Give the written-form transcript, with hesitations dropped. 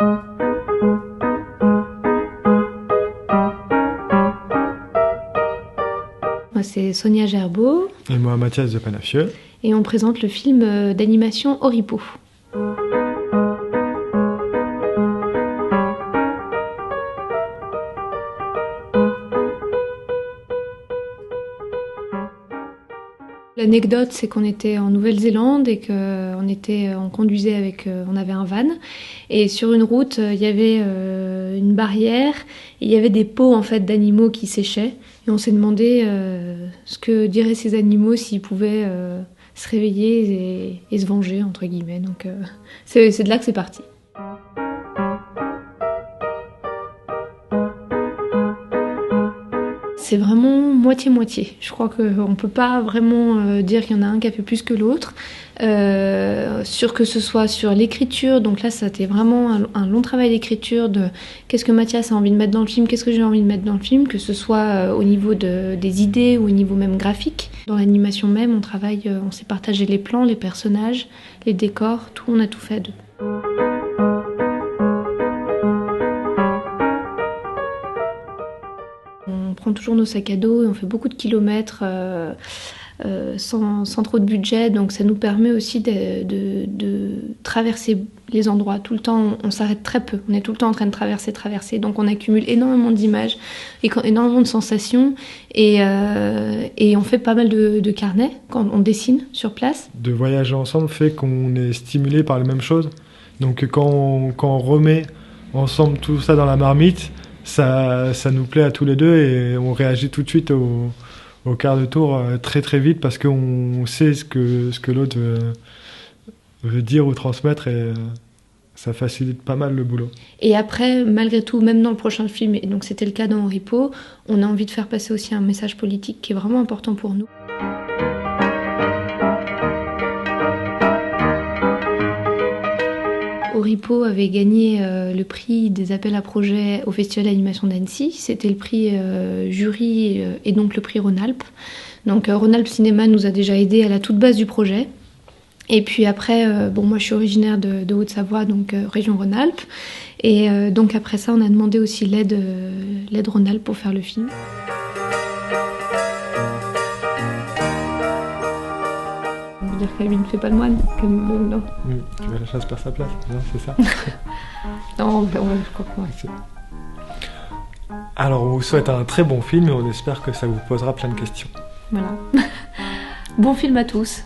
Moi, c'est Sonia Gerbeau. Et moi, Mathias de Panafieux. Et on présente le film d'animation Oripo. L'anecdote, c'est qu'on était en Nouvelle-Zélande et on conduisait on avait un van, et sur une route, il y avait une barrière, et il y avait des peaux en fait d'animaux qui séchaient, et on s'est demandé ce que diraient ces animaux s'ils pouvaient se réveiller et se venger entre guillemets. Donc c'est de là que c'est parti. C'est vraiment moitié-moitié. Je crois qu'on ne peut pas vraiment dire qu'il y en a un qui a fait plus que l'autre. Que ce soit sur l'écriture, donc là, ça a été vraiment un long travail d'écriture de qu'est-ce que Mathias a envie de mettre dans le film, qu'est-ce que j'ai envie de mettre dans le film, que ce soit au niveau des idées ou au niveau même graphique. Dans l'animation même, on s'est partagé les plans, les personnages, les décors, tout, on a tout fait d'eux. On prend toujours nos sacs à dos et on fait beaucoup de kilomètres sans trop de budget, donc ça nous permet aussi de traverser les endroits. Tout le temps, on s'arrête très peu, on est tout le temps en train de traverser, donc on accumule énormément d'images, énormément de sensations, et on fait pas mal de carnets quand on dessine sur place. De voyager ensemble fait qu'on est stimulé par les mêmes choses, donc quand on remet ensemble tout ça dans la marmite, ça nous plaît à tous les deux et on réagit tout de suite au quart de tour très très vite parce qu'on sait ce que l'autre veut dire ou transmettre, et ça facilite pas mal le boulot. Et après, malgré tout, même dans le prochain film, et donc c'était le cas dans Oripo, on a envie de faire passer aussi un message politique qui est vraiment important pour nous. Oripo avait gagné le prix des appels à projets au Festival d'animation d'Annecy. C'était le prix jury et donc le prix Rhône-Alpes. Donc Rhône-Alpes Cinéma nous a déjà aidés à la toute base du projet. Et puis après, moi je suis originaire de Haute-Savoie, donc région Rhône-Alpes. Et donc après ça, on a demandé aussi l'aide Rhône-Alpes pour faire le film. Dire qu'Albi ne fait pas le moine, non. Oui, tu vas la chasse perd sa place, non, c'est ça. Non, je crois que ouais. Alors on vous souhaite un très bon film et on espère que ça vous posera plein de questions. Voilà. Bon film à tous.